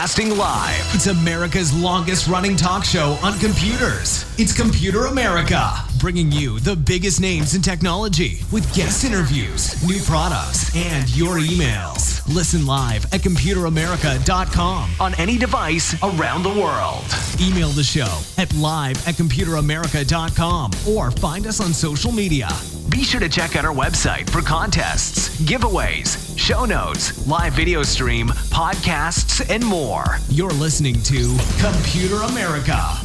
Broadcasting live. It's America's longest running talk show on computers. It's Computer America, bringing you the biggest names in technology with guest interviews, new products, and your emails. Listen live at computeramerica.com on any device around the world. Email the show at live@computeramerica.com or find us on social media. Be sure to check out our website for contests, giveaways, show notes, live video stream, podcasts, and more. You're listening to Computer America.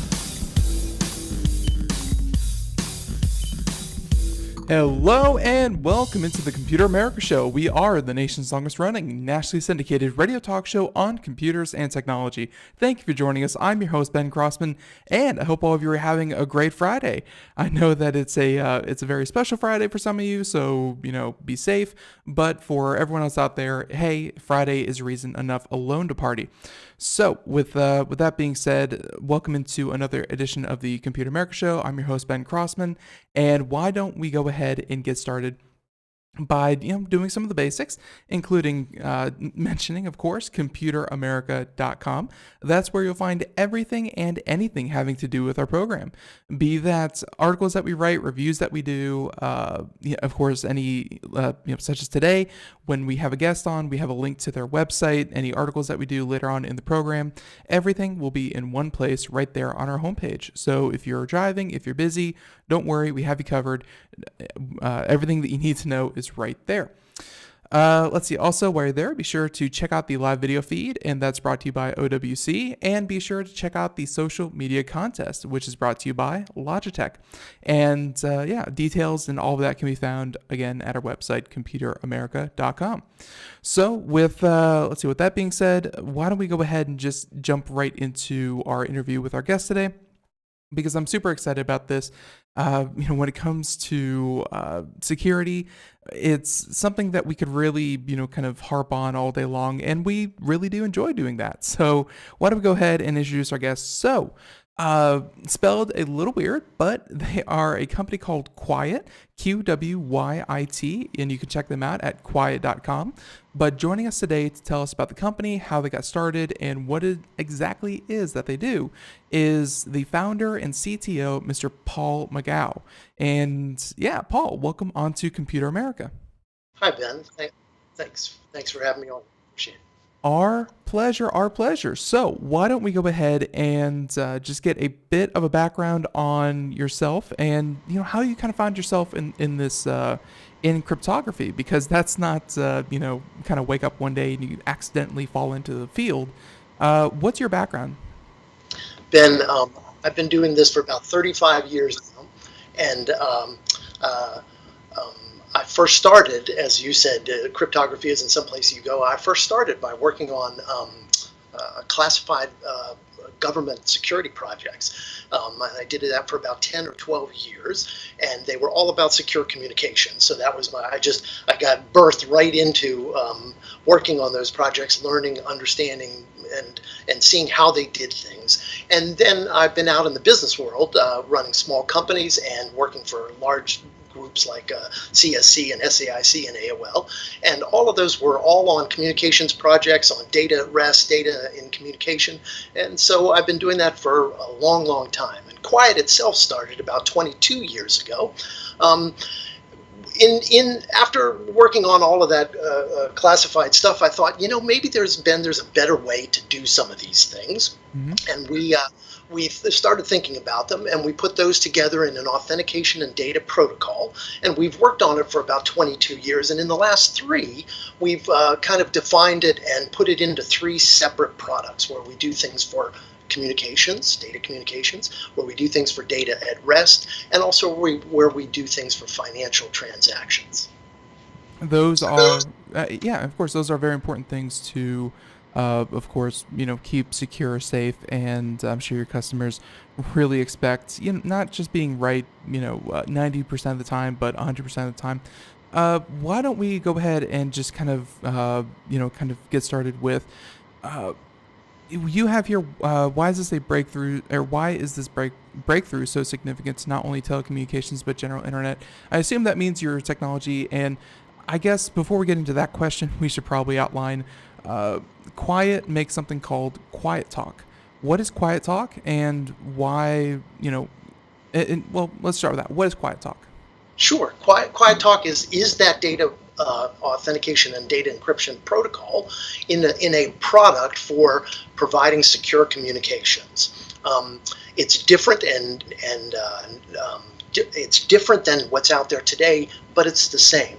Hello and welcome into the Computer America Show. We are the nation's longest running, nationally syndicated radio talk show on computers and technology. Thank you for joining us. I'm your host, Ben Crossman, and I hope all of you are having a great Friday. I know that it's a very special Friday for some of you, so, be safe. But for everyone else out there, hey, Friday is reason enough alone to party. So with that being said, welcome into another edition of the Computer America Show. I'm your host, Ben Crossman, and why don't we go ahead and get started by doing some of the basics, including mentioning, of course, computeramerica.com. That's where you'll find everything and anything having to do with our program, be that articles that we write, reviews that we do, of course, any such as today when we have a guest on, we have a link to their website. Any articles that we do later on in the program, everything will be in one place right there on our homepage. So if you're driving, if you're busy, don't worry, we have you covered. Everything that you need to know is right there. Let's see. Also, while you're there, be sure to check out the live video feed, and that's brought to you by OWC. And be sure to check out the social media contest, which is brought to you by Logitech. And details and all of that can be found again at our website, computeramerica.com. So with with that being said, why don't we go ahead and just jump right into our interview with our guest today? Because I'm super excited about this. When it comes to security, it's something that we could really, kind of harp on all day long, and we really do enjoy doing that. So why don't we go ahead and introduce our guests? So, spelled a little weird, but they are a company called Qwyit, Qwyit, and you can check them out at qwyit.com. But joining us today to tell us about the company, how they got started, and what it exactly is that they do is the founder and CTO, Mr. Paul McGough. And Paul, welcome onto Computer America. Hi, Ben. Thanks for having me on. Appreciate it. Our pleasure. So why don't we go ahead and just get a bit of a background on yourself and, how you kind of found yourself in this in cryptography, because that's not, kind of wake up one day and you accidentally fall into the field. What's your background? Ben, I've been doing this for about 35 years now, and I first started, as you said, cryptography isn't someplace you go. I first started by working on classified government security projects. I did that for about 10 or 12 years, and they were all about secure communication. So that was I got birthed right into working on those projects, learning, understanding, and seeing how they did things. And then I've been out in the business world, running small companies and working for large groups like CSC and SAIC and AOL, and all of those were all on communications projects, on data at rest, data in communication, and so I've been doing that for a long, long time. And Qwyit itself started about 22 years ago. After working on all of that classified stuff, I thought, maybe there's a better way to do some of these things, and we started thinking about them, and we put those together in an authentication and data protocol, and we've worked on it for about 22 years, and in the last 3, we've kind of defined it and put it into 3 separate products where we do things for communications, data communications, where we do things for data at rest, and also where we do things for financial transactions. Those are, of course, those are very important things to of course, keep secure, safe, and I'm sure your customers really expect, not just being right, 90% of the time, but 100% of the time. Why don't we go ahead and just kind of get started with, you have here, why is this a breakthrough, or why is this breakthrough so significant to not only telecommunications, but general internet? I assume that means your technology, and I guess before we get into that question, we should probably outline Qwyit makes something called QwyitTalk. What is QwyitTalk, and why, well, let's start with that. What is QwyitTalk? Sure. QwyitTalk is that data authentication and data encryption protocol in a product for providing secure communications. It's different it's different than what's out there today, but it's the same.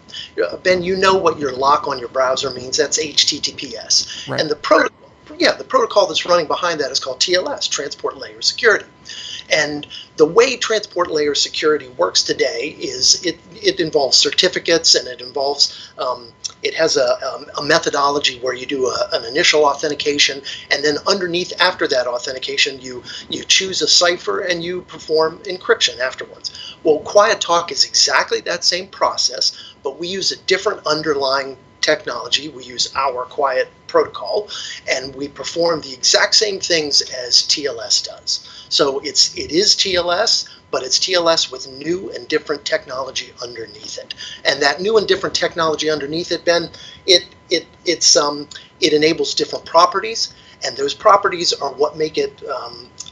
Ben, you know what your lock on your browser means. That's HTTPS. Right. And the protocol that's running behind that is called TLS, Transport Layer Security. And the way transport layer security works today is it involves certificates, and it has a methodology where you do an initial authentication, and then underneath, after that authentication, you choose a cipher and you perform encryption afterwards. Well, QwyitTalk is exactly that same process, but we use a different underlying technology. We use our Qwyit protocol, and we perform the exact same things as TLS does. So it is TLS, but it's TLS with new and different technology underneath it. And that new and different technology underneath it, Ben, it enables different properties, and those properties are what make it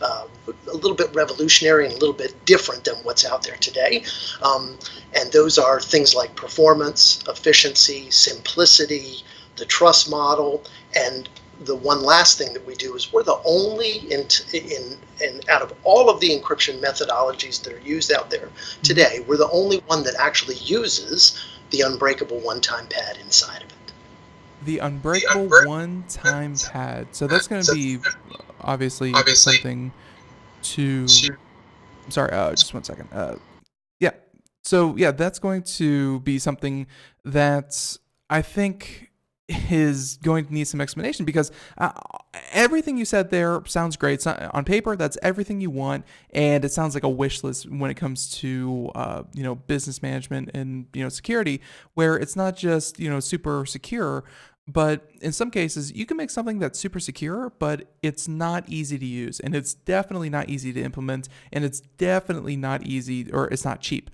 a little bit revolutionary and a little bit different than what's out there today. And those are things like performance, efficiency, simplicity, the trust model, and the one last thing that we do is we're the only out of all of the encryption methodologies that are used out there today, we're the only one that actually uses the unbreakable one-time pad inside of it. The unbreakable one-time pad. So that's going to be obviously something to. Sorry, just 1 second. Yeah. So yeah, that's going to be something that I think is going to need some explanation, because everything you said there sounds great. So on paper, that's everything you want, and it sounds like a wish list when it comes to business management and security, where it's not just super secure, but in some cases you can make something that's super secure, but it's not easy to use, and it's definitely not easy to implement, and it's definitely not easy, or it's not cheap.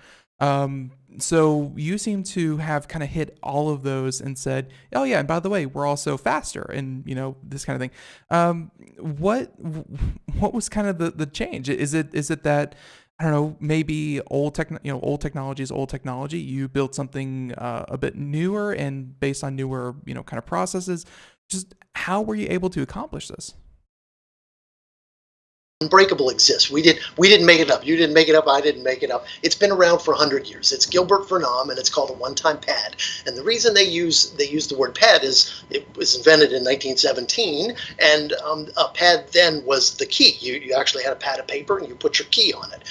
So you seem to have kind of hit all of those and said, oh yeah, and by the way, we're also faster, and this kind of thing. What was kind of the change? Is it that, I don't know, maybe old technology is old technology? You built something a bit newer and based on newer kind of processes. Just how were you able to accomplish this? Unbreakable exists. We didn't make it up. You didn't make it up. I didn't make it up. It's been around for 100 years. It's Gilbert Vernom, and it's called a one-time pad. And the reason they use the word pad is it was invented in 1917, and a pad then was the key. You actually had a pad of paper, and you put your key on it.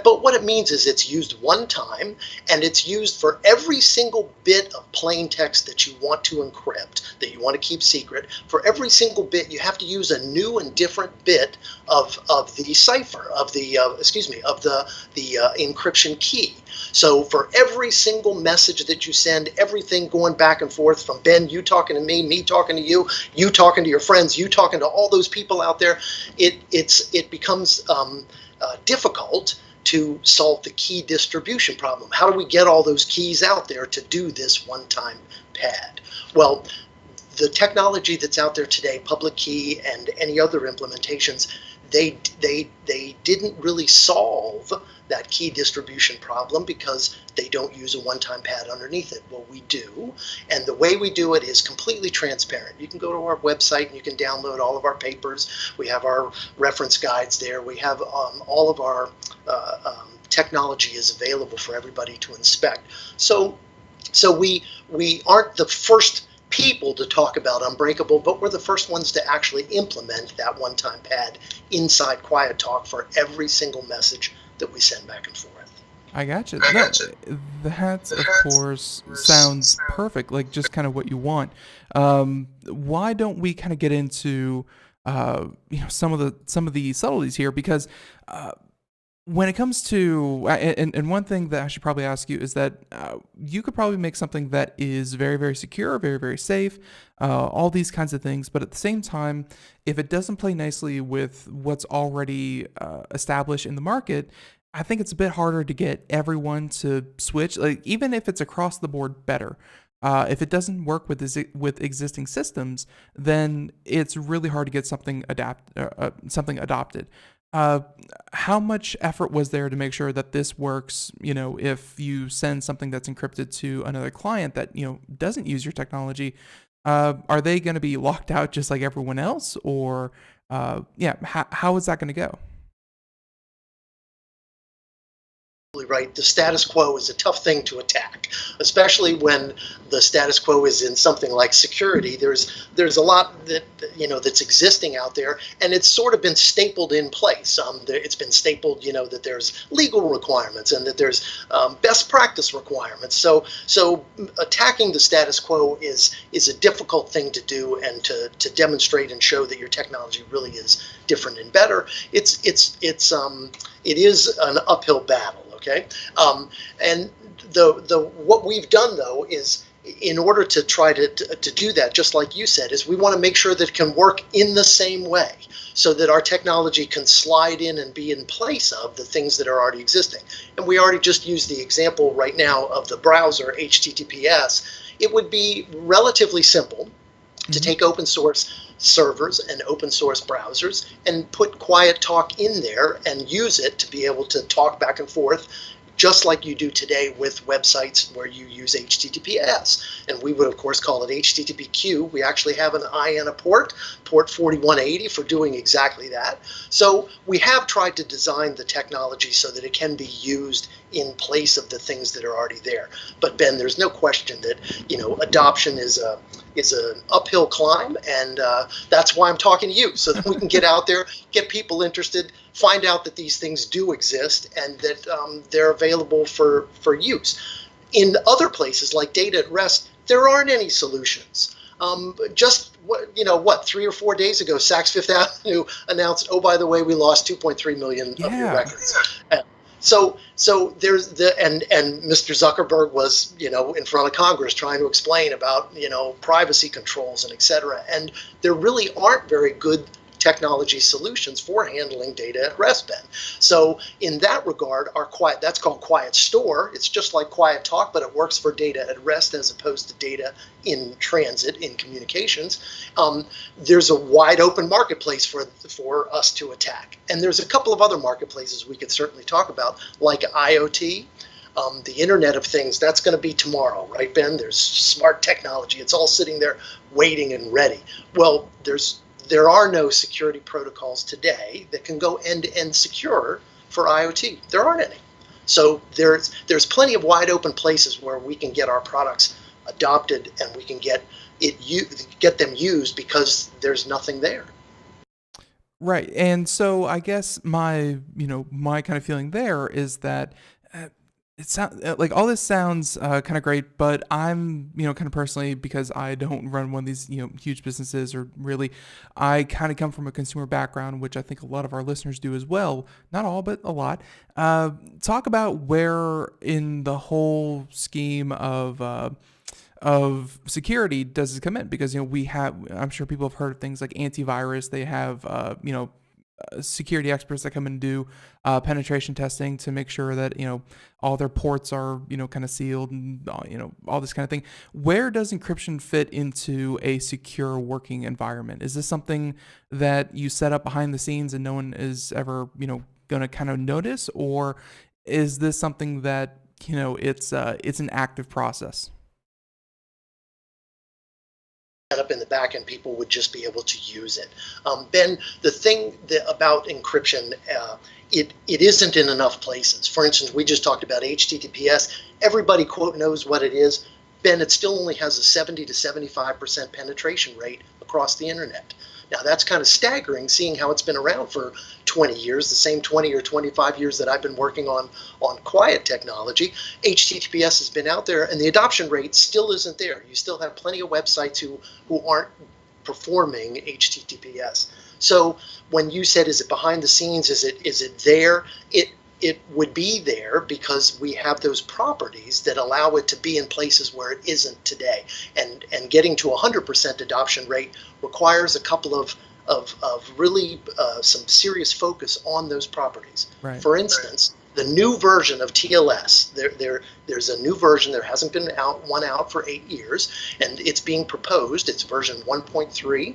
But what it means is it's used one time, and it's used for every single bit of plain text that you want to encrypt, that you want to keep secret. For every single bit, you have to use a new and different bit of the cipher, of the encryption key. So for every single message that you send, everything going back and forth from Ben, you talking to me talking to you, you talking to your friends, you talking to all those people out there, it becomes difficult to solve the key distribution problem. How do we get all those keys out there to do this one-time pad? Well, the technology that's out there today, public key and any other implementations, they didn't really solve that key distribution problem because they don't use a one-time pad underneath it. Well, we do, and the way we do it is completely transparent. You can go to our website and you can download all of our papers. We have our reference guides there. We have all of our technology is available for everybody to inspect. So we aren't the first people to talk about Unbreakable, but we're the first ones to actually implement that one-time pad inside QwyitTalk for every single message that we send back and forth. I gotcha. That, of course, sounds perfect, like just kind of what you want. Why don't we kind of get into some of the subtleties here? Because when it comes to, and one thing that I should probably ask you is that you could probably make something that is very, very secure, very, very safe, all these kinds of things. But at the same time, if it doesn't play nicely with what's already established in the market, I think it's a bit harder to get everyone to switch, like even if it's across the board better. If it doesn't work with existing systems, then it's really hard to get something adopted. Uh, how much effort was there to make sure that this works? If you send something that's encrypted to another client that doesn't use your technology, are they going to be locked out just like everyone else, or how is that going to go? Right. The status quo is a tough thing to attack, especially when the status quo is in something like security. There's a lot that that's existing out there, and it's sort of been stapled in place. It's been stapled, that there's legal requirements and that there's best practice requirements. So attacking the status quo is a difficult thing to do, and to demonstrate and show that your technology really is different and better. It is an uphill battle. Okay, and what we've done though is, in order to try to do that, just like you said, is we want to make sure that it can work in the same way, so that our technology can slide in and be in place of the things that are already existing. And we already just used the example right now of the browser HTTPS. It would be relatively simple to take open source servers and open source browsers and put QwyitTalk in there and use it to be able to talk back and forth, just like you do today with websites where you use HTTPS. And we would, of course, call it HTTPQ. We actually have an I and a port 4180, for doing exactly that. So we have tried to design the technology so that it can be used in place of the things that are already there. But Ben, there's no question that adoption is an uphill climb, and that's why I'm talking to you, so that we can get out there, get people interested, find out that these things do exist, and that they're available for use. In other places like data at rest, there aren't any solutions. Just 3 or 4 days ago, Saks Fifth Avenue announced, oh, by the way, we lost 2.3 million of your records. So there's and Mr. Zuckerberg was in front of Congress trying to explain about privacy controls and et cetera. And there really aren't very good technology solutions for handling data at rest, Ben. So in that regard, that's called Quiet Store. It's just like QwyitTalk, but it works for data at rest as opposed to data in transit, in communications. There's a wide open marketplace for us to attack. And there's a couple of other marketplaces we could certainly talk about, like IoT. The Internet of Things, that's going to be tomorrow, right, Ben? There's smart technology. It's all sitting there waiting and ready. Well, there are no security protocols today that can go end-to-end secure for IoT. There aren't any. So there's plenty of wide open places where we can get our products adopted, and we can get them used, because there's nothing there. Right. And so I guess my kind of feeling there is that it sounds like all this sounds kind of great, but I'm, kind of personally, because I don't run one of these, huge businesses, or really, I kind of come from a consumer background, which I think a lot of our listeners do as well. Not all, but a lot. Talk about where in the whole scheme of security does it come in? Because, I'm sure people have heard of things like antivirus. They have, security experts that come and do penetration testing to make sure that all their ports are kind of sealed, and all this kind of thing. Where does encryption fit into a secure working environment? Is this something that you set up behind the scenes and no one is ever going to kind of notice, or is this something that it's an active process? Up in the back end, people would just be able to use it. Ben, the thing about encryption, it isn't in enough places. For instance, we just talked about HTTPS. Everybody, quote, knows what it is. Ben, it still only has a 70 to 75% penetration rate across the internet. Now, that's kind of staggering, seeing how it's been around for 20 years, the same 20 or 25 years that I've been working on Qwyit technology. HTTPS has been out there, and the adoption rate still isn't there. You still have plenty of websites who aren't performing HTTPS. So when you said, is it behind the scenes, is it there? It would be there because we have those properties that allow it to be in places where it isn't today. And getting to 100% adoption rate requires a couple of really some serious focus on those properties. Right. For instance, the new version of TLS. There's a new version. There hasn't been one out for 8 years, and it's being proposed. It's version 1.3,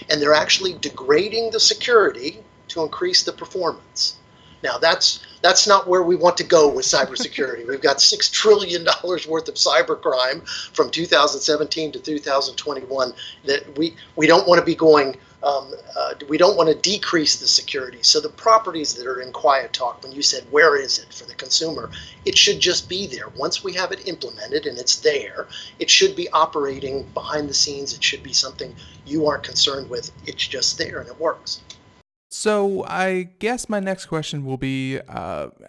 and they're actually degrading the security to increase the performance. Now, that's not where we want to go with cybersecurity. We've got $6 trillion worth of cybercrime from 2017 to 2021 that we don't want to be going. We don't want to decrease the security. So the properties that are in QwyitTalk, when you said where is it for the consumer, it should just be there. Once we have it implemented and it's there, it should be operating behind the scenes. It should be something you aren't concerned with. It's just there and it works. So I guess my next question will be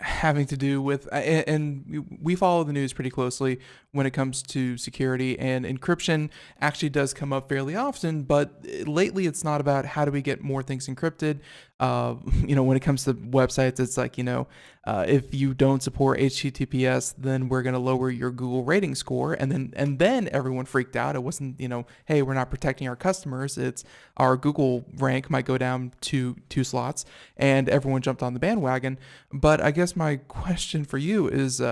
having to do with, and we follow the news pretty closely when it comes to security, and encryption actually does come up fairly often, but lately it's not about how do we get more things encrypted. When it comes to websites, it's like, if you don't support HTTPS, then we're going to lower your Google rating score. And then everyone freaked out. It wasn't, hey, we're not protecting our customers. It's our Google rank might go down two slots, and everyone jumped on the bandwagon. But I guess my question for you is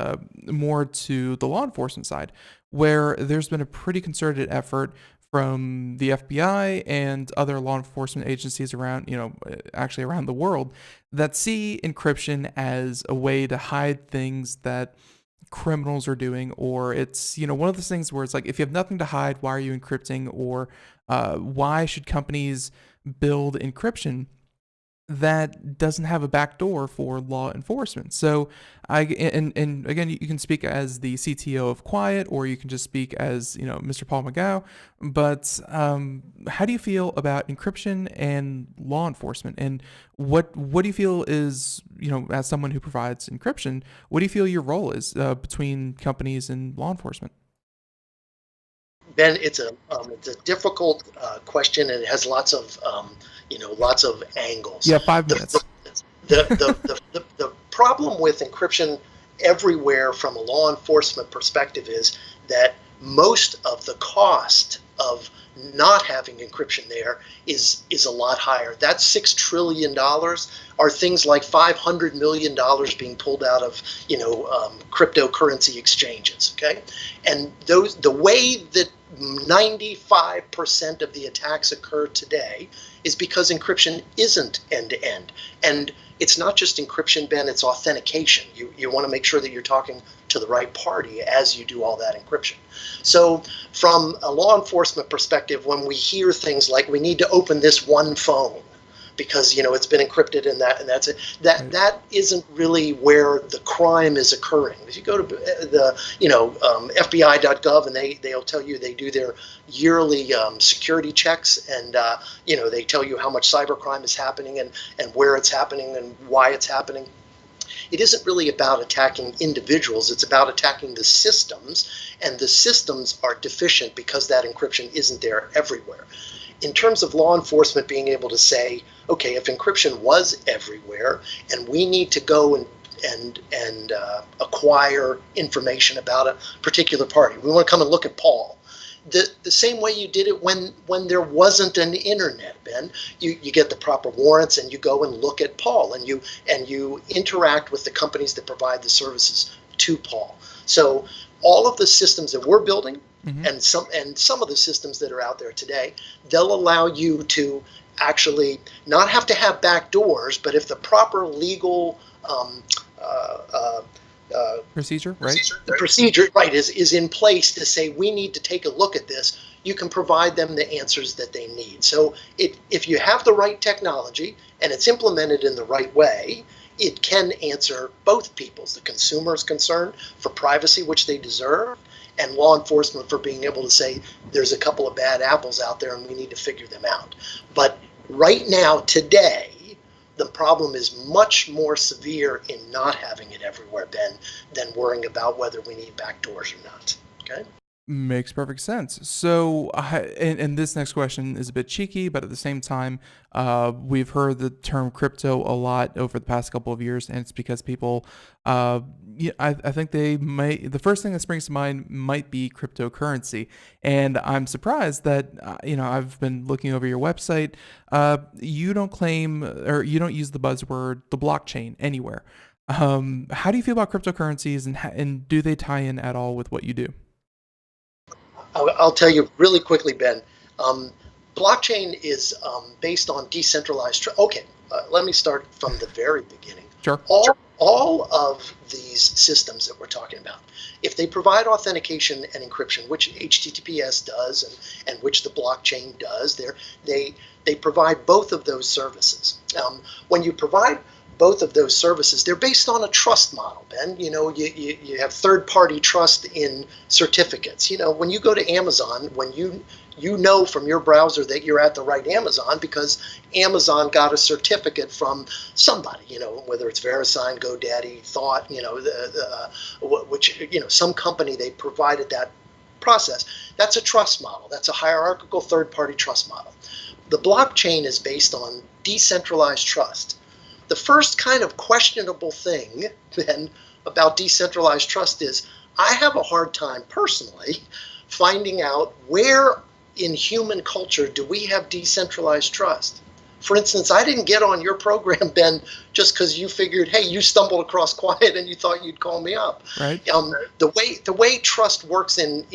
more to the law enforcement side, where there's been a pretty concerted effort from the FBI and other law enforcement agencies around, actually around the world, that see encryption as a way to hide things that criminals are doing, or it's, one of those things where it's like, if you have nothing to hide, why are you encrypting? Or why should companies build encryption that doesn't have a backdoor for law enforcement? So and again, you can speak as the CTO of Qwyit, or you can just speak as, Mr. Paul McGough. But how do you feel about encryption and law enforcement? And what do you feel is, as someone who provides encryption, what do you feel your role is between companies and law enforcement? Ben, it's a difficult question, and it has lots of angles. Yeah, 5 minutes. The problem with encryption everywhere from a law enforcement perspective is that most of the cost of not having encryption there is a lot higher. That $6 trillion are things like $500 million being pulled out of cryptocurrency exchanges. Okay, and the way that 95% of the attacks occur today is because encryption isn't end-to-end. And it's not just encryption, Ben, it's authentication. You want to make sure that you're talking to the right party as you do all that encryption. So from a law enforcement perspective, when we hear things like we need to open this one phone because it's been encrypted and that's it, that isn't really where the crime is occurring. If you go to the FBI.gov, and they'll tell you they do their yearly security checks, and they tell you how much cybercrime is happening and where it's happening and why it's happening. It isn't really about attacking individuals, it's about attacking the systems, and the systems are deficient because that encryption isn't there everywhere. In terms of law enforcement being able to say, okay, if encryption was everywhere and we need to go and acquire information about a particular party, we want to come and look at Paul. The same way you did it when there wasn't an internet, Ben. You get the proper warrants and you go and look at Paul, and you interact with the companies that provide the services to Paul. So all of the systems that we're building, mm-hmm. and some of the systems that are out there today, they'll allow you to actually not have to have back doors, but if the proper legal procedure, right? The procedure, right, is in place to say we need to take a look at this, you can provide them the answers that they need. So if you have the right technology and it's implemented in the right way, it can answer both people's, the consumer's concern for privacy, which they deserve, and law enforcement for being able to say there's a couple of bad apples out there and we need to figure them out. But right now, today, the problem is much more severe in not having it everywhere, Ben, than worrying about whether we need backdoors or not. Okay? Makes perfect sense. So, and this next question is a bit cheeky, but at the same time, we've heard the term crypto a lot over the past couple of years, and it's because people, I think the first thing that springs to mind might be cryptocurrency. And I'm surprised that, I've been looking over your website. You don't claim, or you don't use the buzzword, the blockchain anywhere. How do you feel about cryptocurrencies, and do they tie in at all with what you do? I'll tell you really quickly, Ben. Um, Blockchain is based on decentralized. Okay, let me start from the very beginning. Sure. All of these systems that we're talking about, if they provide authentication and encryption, which HTTPS does and which the blockchain does, they provide both of those services. When you provide both of those services, they're based on a trust model, Ben. You have third-party trust in certificates. When you go to Amazon, when you know from your browser that you're at the right Amazon because Amazon got a certificate from somebody, whether it's VeriSign, GoDaddy, Thought, which, some company, they provided that process. That's a trust model. That's a hierarchical third-party trust model. The blockchain is based on decentralized trust. The first kind of questionable thing, then, about decentralized trust is I have a hard time personally finding out where in human culture do we have decentralized trust. For instance, I didn't get on your program, Ben, just because you figured, hey, you stumbled across Qwyit and you thought you'd call me up. Right. The way trust works in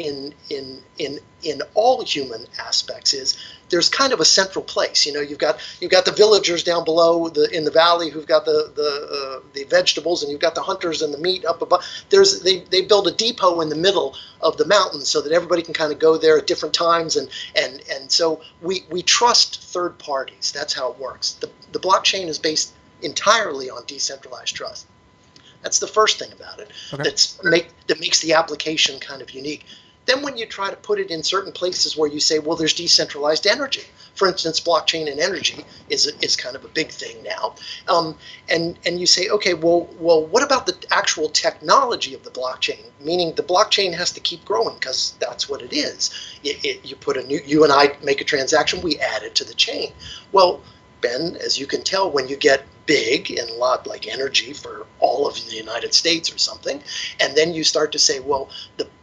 all human aspects is there's kind of a central place. You've got the villagers down below in the valley who've got the vegetables, and you've got the hunters and the meat up above. They build a depot in the middle of the mountains so that everybody can kind of go there at different times, and so we trust third parties. That's how it works. The blockchain is based entirely on decentralized trust. That's the first thing about it. Okay. That makes the application kind of unique. Then when you try to put it in certain places where you say, well, there's decentralized energy. For instance, blockchain and energy is kind of a big thing now. And you say, okay, well, what about the actual technology of the blockchain? Meaning the blockchain has to keep growing because that's what it is. You and I make a transaction, we add it to the chain. Well, Ben, as you can tell, when you get big and a lot like energy for all of the United States or something, and then you start to say, well,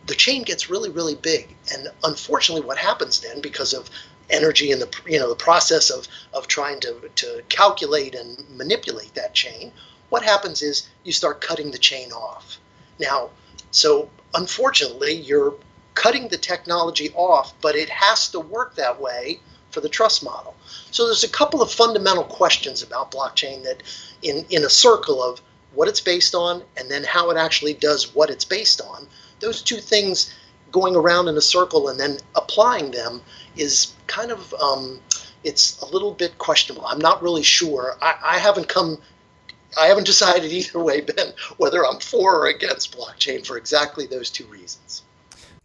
the chain gets really, really big. And unfortunately, what happens then, because of energy and the process of trying to calculate and manipulate that chain, what happens is you start cutting the chain off. Now, so unfortunately, you're cutting the technology off, but it has to work that way for the trust model. So there's a couple of fundamental questions about blockchain that in a circle of what it's based on and then how it actually does what it's based on, those two things going around in a circle and then applying them is kind of, it's a little bit questionable. I'm not really sure. I haven't decided either way, Ben, whether I'm for or against blockchain for exactly those two reasons.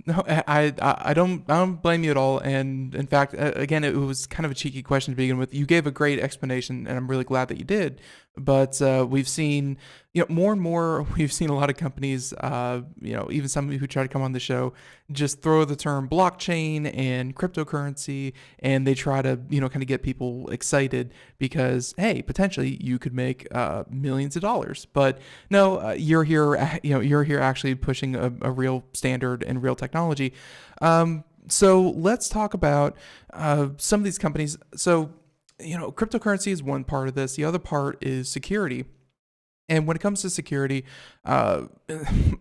No, I don't blame you at all. And in fact, again, it was kind of a cheeky question to begin with. You gave a great explanation, and I'm really glad that you did. But we've seen, more and more, we've seen a lot of companies, even some who try to come on the show, just throw the term blockchain and cryptocurrency, and they try to, kind of get people excited because, hey, potentially you could make millions of dollars. But no, you're here actually pushing a real standard and real technology. So let's talk about some of these companies. So, cryptocurrency is one part of this. The other part is security. And when it comes to security, over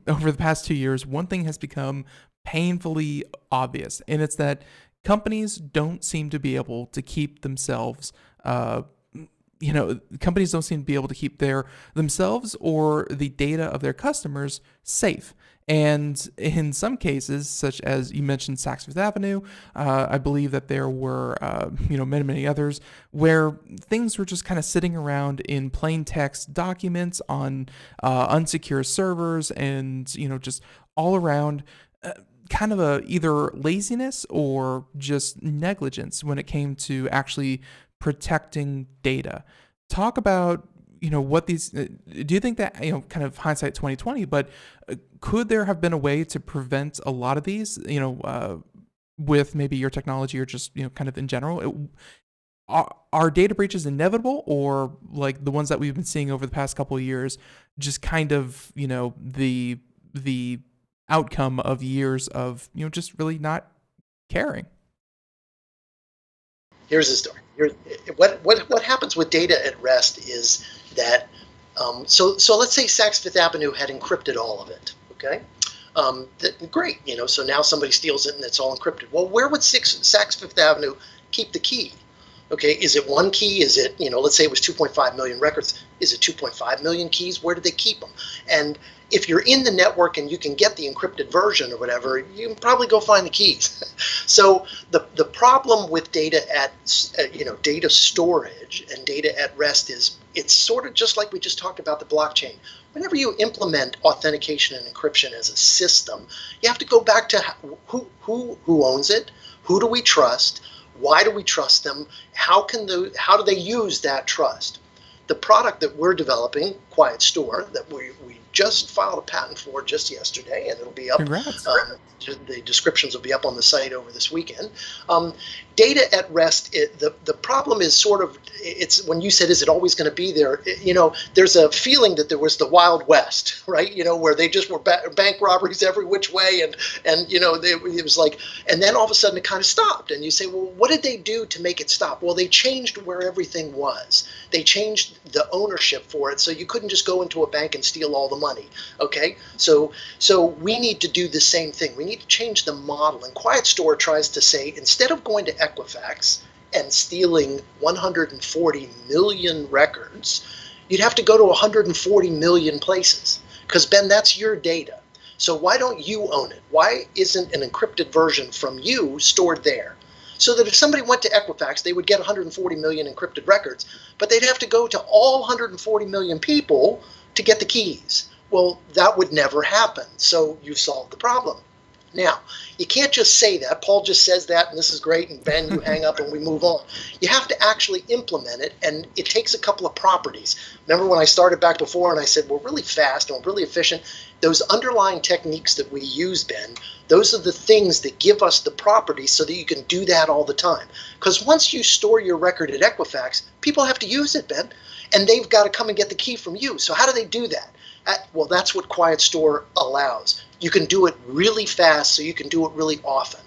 the past 2 years, one thing has become painfully obvious, and it's that companies don't seem to be able to keep themselves, companies don't seem to be able to keep themselves or the data of their customers safe. And in some cases, such as you mentioned Saks Fifth Avenue, I believe that there were, many, many others, where things were just kind of sitting around in plain text documents on unsecure servers and, just all around kind of a either laziness or just negligence when it came to actually protecting data. Talk about what these, do you think that, kind of hindsight 2020, but could there have been a way to prevent a lot of these, with maybe your technology or just, kind of in general? Are data breaches inevitable, or like the ones that we've been seeing over the past couple of years, just kind of, the outcome of years of, just really not caring? Here's the story. What happens with data at rest is that So let's say Saks Fifth Avenue had encrypted all of it. Okay. Great. So now somebody steals it and it's all encrypted. Well, where would Saks Fifth Avenue keep the key? Okay, is it one key? Is it, let's say it was 2.5 million records. Is it 2.5 million keys? Where do they keep them? And if you're in the network and you can get the encrypted version or whatever, you can probably go find the keys. So the problem with data data storage and data at rest is it's sort of just like we just talked about the blockchain. Whenever you implement authentication and encryption as a system, you have to go back to who owns it, who do we trust, why do we trust them, how do they use that trust? The product that we're developing, Qwyit Store, that we just filed a patent for just yesterday, and it'll be up. Congrats. The descriptions will be up on the site over this weekend. Data at rest, the problem is sort of, it's when you said, is it always going to be there? There's a feeling that there was the Wild West, right? Where they just were bank robberies every which way, and it was like, and then all of a sudden it kind of stopped. And you say, well, what did they do to make it stop? Well, they changed where everything was. They changed the ownership for it, so you couldn't just go into a bank and steal all the money. Okay, so we need to do the same thing. We need to change the model. And Qwyit Store tries to say, instead of going to Equifax and stealing 140 million records, you'd have to go to 140 million places. Because, Ben, that's your data. So why don't you own it? Why isn't an encrypted version from you stored there? So that if somebody went to Equifax, they would get 140 million encrypted records, but they'd have to go to all 140 million people to get the keys. Well, that would never happen. So you've solved the problem. Now, you can't just say that. Paul just says that, and this is great, and Ben, you hang up and we move on. You have to actually implement it, and it takes a couple of properties. Remember when I started back before and I said, we're really fast and we're really efficient? Those underlying techniques that we use, Ben, those are the things that give us the properties so that you can do that all the time. Because once you store your record at Equifax, people have to use it, Ben, and they've got to come and get the key from you. So how do they do that? Well, that's what Qwyit Store allows. You can do it really fast, so you can do it really often.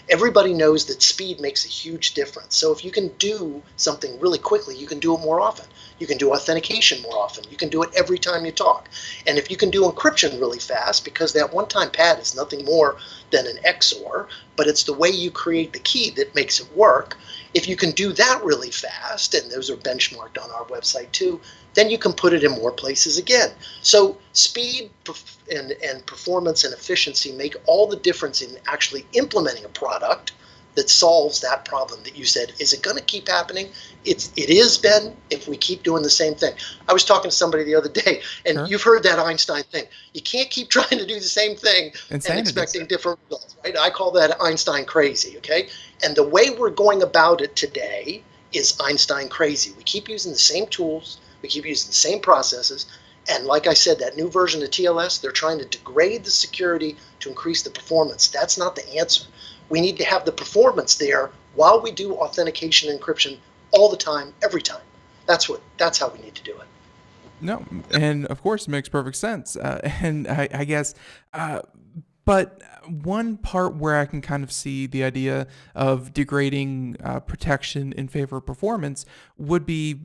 Everybody knows that speed makes a huge difference. So if you can do something really quickly, you can do it more often. You can do authentication more often. You can do it every time you talk. And if you can do encryption really fast, because that one-time pad is nothing more than an XOR, but it's the way you create the key that makes it work. If you can do that really fast, and those are benchmarked on our website too, then you can put it in more places again. So speed and performance and efficiency make all the difference in actually implementing a product that solves that problem that you said. Is it going to keep happening? It is, Ben, if we keep doing the same thing. I was talking to somebody the other day, and Sure. You've heard that Einstein thing. You can't keep trying to do the same thing Insanity. and expecting different results, right? I call that Einstein crazy, okay? And the way we're going about it today is Einstein crazy. We keep using the same tools. We keep using the same processes. And like I said, that new version of TLS, they're trying to degrade the security to increase the performance. That's not the answer. We need to have the performance there while we do authentication and encryption all the time, every time. That's how we need to do it. No, and of course it makes perfect sense. And I guess, but one part where I can kind of see the idea of degrading protection in favor of performance would be,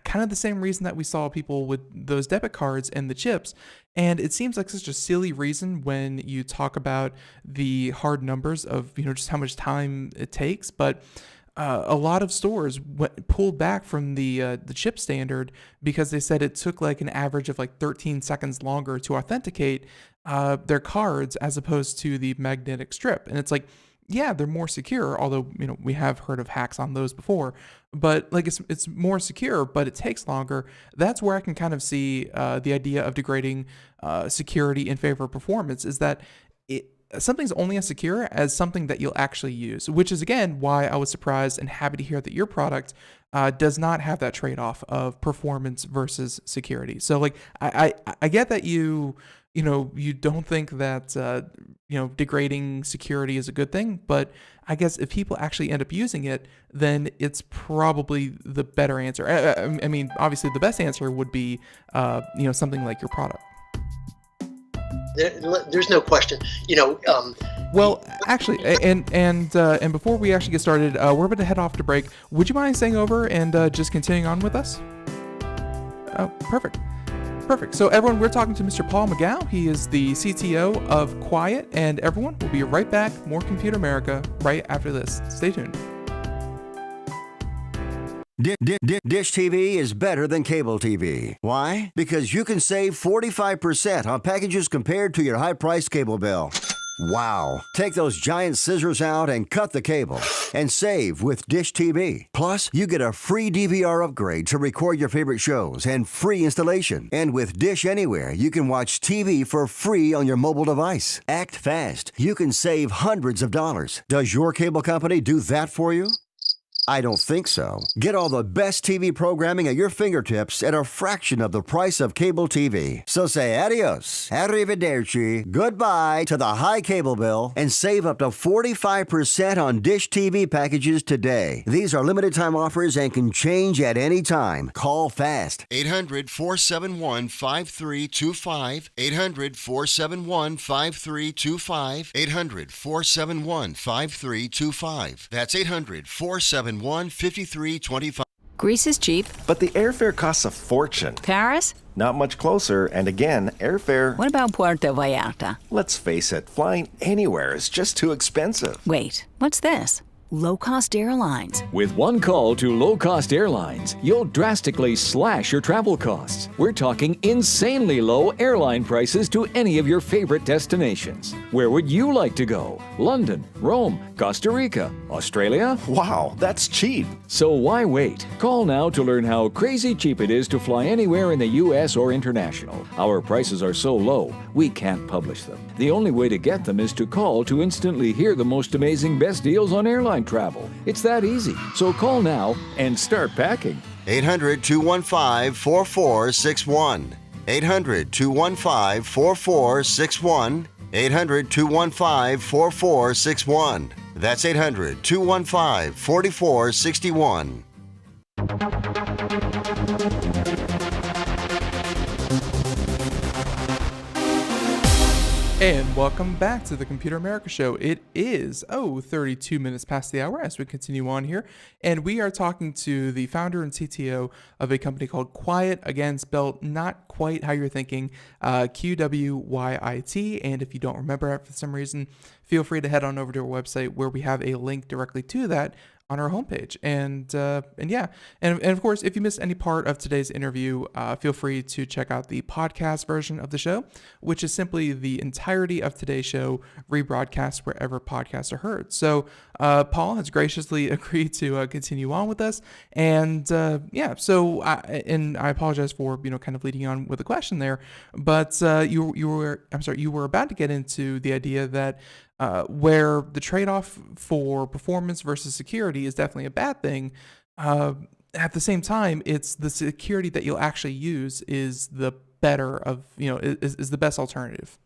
kind of the same reason that we saw people with those debit cards and the chips. And it seems like such a silly reason when you talk about the hard numbers of, just how much time it takes. But a lot of stores pulled back from the chip standard because they said it took like an average of like 13 seconds longer to authenticate their cards as opposed to the magnetic strip. And it's like, yeah, they're more secure, although, we have heard of hacks on those before, but like it's more secure, but it takes longer. That's where I can kind of see the idea of degrading security in favor of performance, is that something's only as secure as something that you'll actually use, which is, again, why I was surprised and happy to hear that your product does not have that trade-off of performance versus security. So, like, I get that you don't think that, degrading security is a good thing, but I guess if people actually end up using it, then it's probably the better answer. I mean, obviously the best answer would be, something like your product. There's no question. Well, actually, and before we actually get started, we're about to head off to break. Would you mind staying over and just continuing on with us? Oh, perfect. Perfect. So everyone, we're talking to Mr. Paul McGough. He is the CTO of Qwyit, and everyone, we'll be right back. More Computer America right after this. Stay tuned. Dish TV is better than cable TV. Why? Because you can save 45% on packages compared to your high-priced cable bill. Wow. Take those giant scissors out and cut the cable and save with Dish TV. Plus, you get a free DVR upgrade to record your favorite shows and free installation. And with Dish Anywhere, you can watch TV for free on your mobile device. Act fast. You can save hundreds of dollars. Does your cable company do that for you? I don't think so. Get all the best TV programming at your fingertips at a fraction of the price of cable TV. So say adios, arrivederci, goodbye to the high cable bill and save up to 45% on Dish TV packages today. These are limited time offers and can change at any time. Call fast. 800-471-5325. 800-471-5325. 800-471-5325. That's 800-471-5325. Greece is cheap. But the airfare costs a fortune. Paris? Not much closer, and again, airfare... What about Puerto Vallarta? Let's face it, flying anywhere is just too expensive. Wait, what's this? Low-cost airlines. With one call to low-cost airlines, you'll drastically slash your travel costs. We're talking insanely low airline prices to any of your favorite destinations. Where would you like to go? London, Rome, Costa Rica, Australia? Wow, that's cheap. So why wait? Call now to learn how crazy cheap it is to fly anywhere in the U.S. or international. Our prices are so low, we can't publish them. The only way to get them is to call to instantly hear the most amazing best deals on airline travel. It's that easy. So call now and start packing. 800-215-4461. 800-215-4461. 800-215-4461. That's 800-215-4461. And welcome back to the Computer America Show. It is, 32 minutes past the hour as we continue on here. And we are talking to the founder and CTO of a company called Qwyit, again, spelled not quite how you're thinking, Qwyit. And if you don't remember it for some reason, feel free to head on over to our website where we have a link directly to that on our homepage. And of course, if you missed any part of today's interview, feel free to check out the podcast version of the show, which is simply the entirety of today's show rebroadcast wherever podcasts are heard. So Paul has graciously agreed to continue on with us. And I apologize for kind of leading on with a question there, but you were about to get into the idea that where the trade-off for performance versus security is definitely a bad thing. At the same time, it's the security that you'll actually use is the better of, is the best alternative.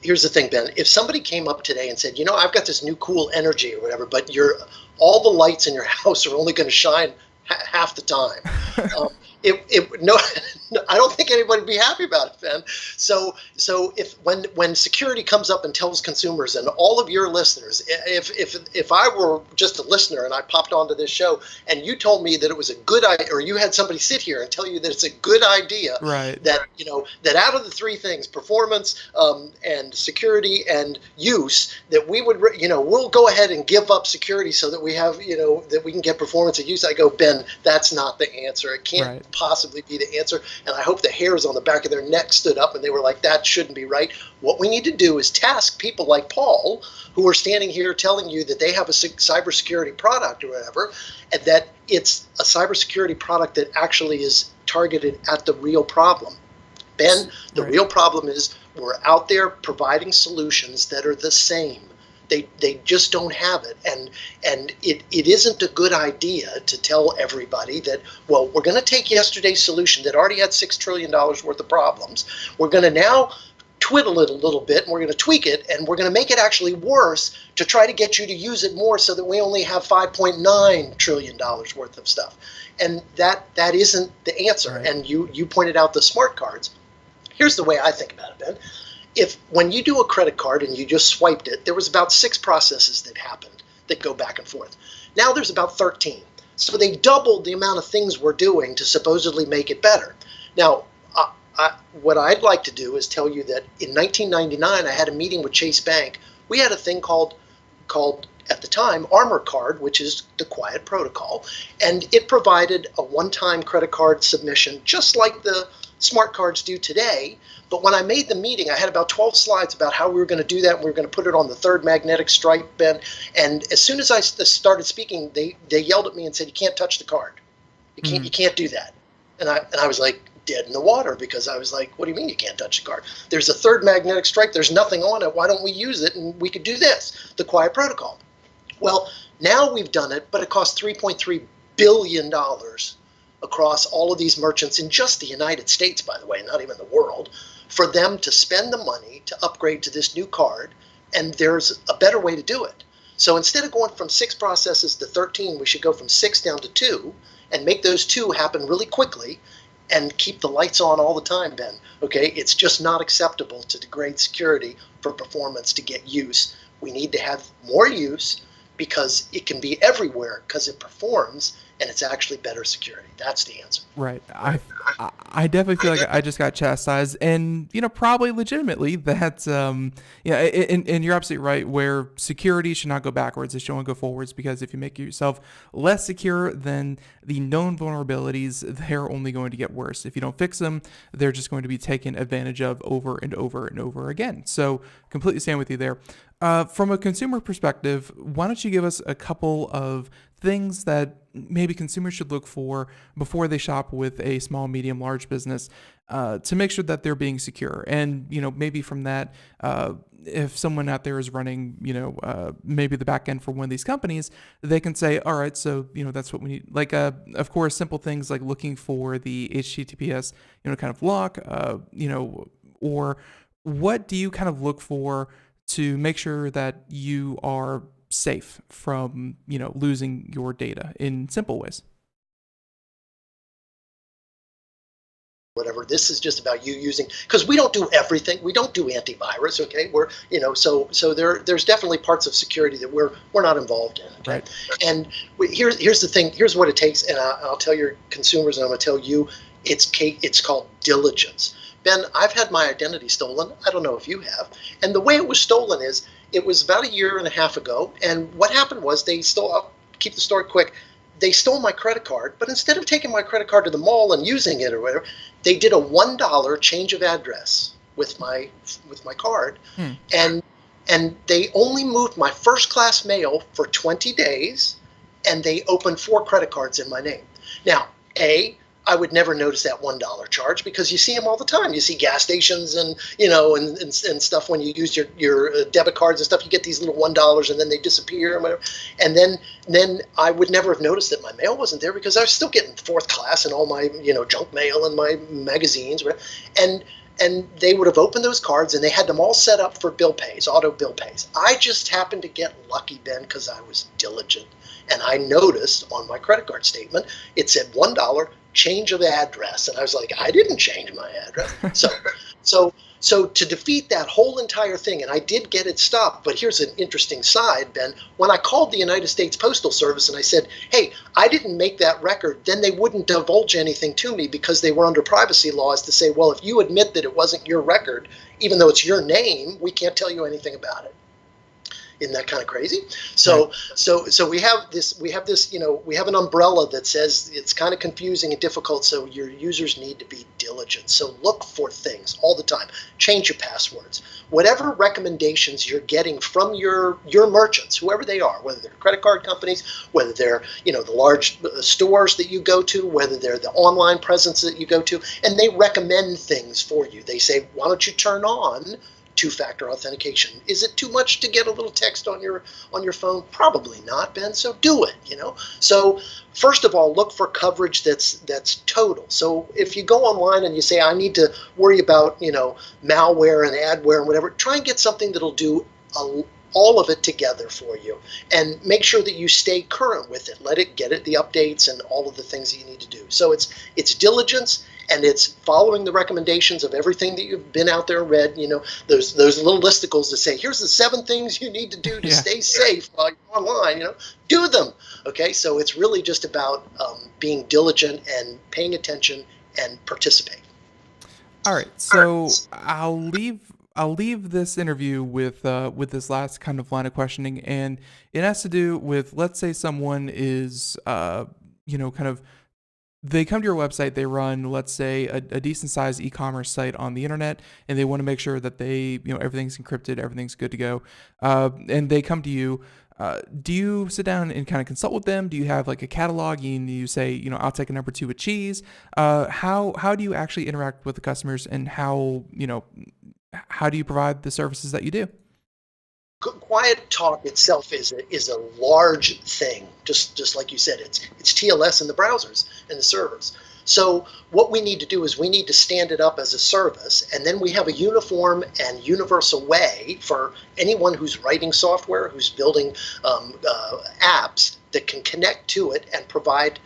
Here's the thing, Ben. If somebody came up today and said, I've got this new cool energy or whatever, but all the lights in your house are only going to shine half the time. I don't think anybody would be happy about it, Ben. So if when security comes up and tells consumers and all of your listeners, if I were just a listener and I popped onto this show and you told me that it was a good idea, or you had somebody sit here and tell you that it's a good idea, right, that that out of the three things, performance and security and use, that we would we'll go ahead and give up security so that we have that we can get performance and use. I go, Ben, that's not the answer. It can't possibly be the answer. And I hope the hairs on the back of their neck stood up and they were like, that shouldn't be right. What we need to do is task people like Paul, who are standing here telling you that they have a cybersecurity product or whatever, and that it's a cybersecurity product that actually is targeted at the real problem. Ben, the real problem is we're out there providing solutions that are the same. They just don't have it, and it isn't a good idea to tell everybody that, well, we're going to take yesterday's solution that already had $6 trillion worth of problems. We're going to now twiddle it a little bit, and we're going to tweak it, and we're going to make it actually worse to try to get you to use it more so that we only have $5.9 trillion worth of stuff. And that isn't the answer. Right. And you pointed out the smart cards. Here's the way I think about it, Ben. When you do a credit card and you just swiped it, there was about 6 processes that happened that go back and forth. Now there's about 13. So they doubled the amount of things we're doing to supposedly make it better. Now, what I'd like to do is tell you that in 1999, I had a meeting with Chase Bank. We had a thing called at the time, Armor Card, which is the Qwyit protocol, and it provided a one-time credit card submission, just like the smart cards do today. But when I made the meeting, I had about 12 slides about how we were going to do that, and we were going to put it on the third magnetic stripe bend. And as soon as I started speaking, they yelled at me and said, "You can't touch the card. You can't do that." And I was like dead in the water, because I was like, "What do you mean you can't touch the card? There's a third magnetic stripe. There's nothing on it. Why don't we use it? And we could do this, the Qwyit protocol." Well, now we've done it, but it costs $3.3 billion across all of these merchants in just the United States, by the way, not even the world, for them to spend the money to upgrade to this new card, and there's a better way to do it. So instead of going from 6 processes to 13, we should go from 6 down to 2 and make those 2 happen really quickly and keep the lights on all the time, Ben. Okay, it's just not acceptable to degrade security for performance to get use. We need to have more use, because it can be everywhere, because it performs, and it's actually better security. That's the answer. Right. I definitely feel like I just got chastised, and probably legitimately that and you're absolutely right, where security should not go backwards, it should only go forwards, because if you make yourself less secure, then the known vulnerabilities, they're only going to get worse. If you don't fix them, they're just going to be taken advantage of over and over and over again. So completely stand with you there. From a consumer perspective, why don't you give us a couple of things that maybe consumers should look for before they shop with a small, medium, large business to make sure that they're being secure? And, maybe from that, if someone out there is running, maybe the back end for one of these companies, they can say, all right, so, that's what we need. Like, of course, simple things like looking for the HTTPS, kind of lock, or what do you kind of look for to make sure that you are safe from, losing your data in simple ways? Whatever. This is just about you using, because we don't do everything. We don't do antivirus. Okay, we're so there's definitely parts of security that we're not involved in. Okay? Right. And here's the thing. Here's what it takes, and I'll tell your consumers, and I'm going to tell you, it's called diligence. Ben, I've had my identity stolen. I don't know if you have. And the way it was stolen is, it was about 1.5 years ago. And what happened was I'll keep the story quick. They stole my credit card, but instead of taking my credit card to the mall and using it or whatever, they did a $1 change of address with my card. And they only moved my first class mail for 20 days, and they opened 4 credit cards in my name. Now, I would never notice that $1 charge, because you see them all the time. You see gas stations and and stuff when you use your debit cards and stuff. You get these little $1 and then they disappear and whatever. And then I would never have noticed that my mail wasn't there, because I was still getting 4th class and all my junk mail and my magazines, whatever. And they would have opened those cards, and they had them all set up for bill pays, auto bill pays. I just happened to get lucky, Ben, because I was diligent, and I noticed on my credit card statement it said $1 change of address, and I was like, I didn't change my address. So to defeat that whole entire thing, and I did get it stopped, but here's an interesting side, Ben. When I called the United States Postal Service and I said, hey, I didn't make that record, then they wouldn't divulge anything to me, because they were under privacy laws to say, well, if you admit that it wasn't your record, even though it's your name, we can't tell you anything about it. Isn't that kind of crazy? So we have this, we have an umbrella that says it's kind of confusing and difficult, so your users need to be diligent. So look for things all the time. Change your passwords. Whatever recommendations you're getting from your merchants, whoever they are, whether they're credit card companies, whether they're the large stores that you go to, whether they're the online presence that you go to, and they recommend things for you. They say, why don't you turn on 2-factor authentication? Is it too much to get a little text on your phone? Probably not, Ben. So do it. So first of all, look for coverage that's total. So if you go online and you say, I need to worry about malware and adware and whatever, try and get something that'll do all of it together for you, and make sure that you stay current with it. Let it get the updates and all of the things that you need to do. So it's diligence, and it's following the recommendations of everything that you've been out there and read. Those little listicles that say, here's the 7 things you need to do to stay safe while you're online. Do them. Okay, so it's really just about being diligent and paying attention and participate. All right, so I'll leave this interview with this last kind of line of questioning, and it has to do with, let's say someone is they come to your website, they run, let's say, a decent sized e-commerce site on the internet, and they want to make sure that they, everything's encrypted, everything's good to go, and they come to you. Do you sit down and kind of consult with them? Do you have like a catalog and you say, I'll take a number 2 with cheese? How do you actually interact with the customers, and how do you provide the services that you do? QwyitTalk itself is a large thing, just like you said. It's TLS in the browsers and the servers. So what we need to do is we need to stand it up as a service, and then we have a uniform and universal way for anyone who's writing software, who's building apps that can connect to it and provide